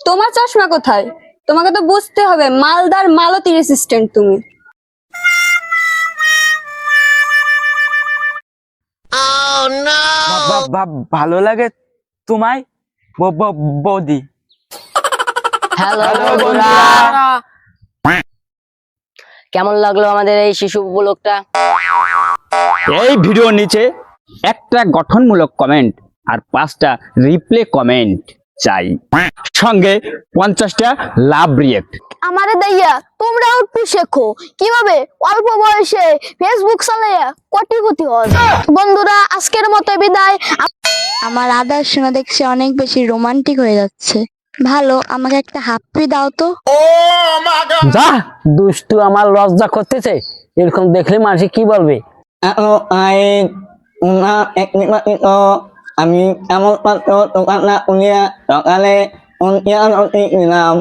তোমার চশমা কোথায়? তোমাকে তো বুঝতে হবে, মালদার মালতী রেসিস্ট্যান্ট তুমি। ভালো লাগে তোমায় বৌদি। হ্যালো বন্ধুরা, কেমন লাগলো আমাদের এই শিশু উপলক্ষটা? এই ভিডিওর নিচে একটা গঠনমূলক কমেন্ট আর 5টা রিপ্লে কমেন্ট চাই, সঙ্গে 50টা লাভ রিয়েক্ট। আমারে দাইয়া তোমরা একটু শেখো কিভাবে অল্প বয়সে ফেসবুক চালাইয়া কোটিপতি হওয়া যায়। বন্ধুরা, আজকের মতো বিদায়। আমার আদার শোনা দেখছি অনেক বেশি রোমান্টিক হয়ে যাচ্ছে। ভালো, আমাকে একটা হাপ্পি দাও তো। যা দুষ্টু, আমার লজ্জা করতেছে। এরকম দেখলে মানুষ কি বলবে? আমি এমন পাত্র দোকান না উনিয়া সকালে নিলাম।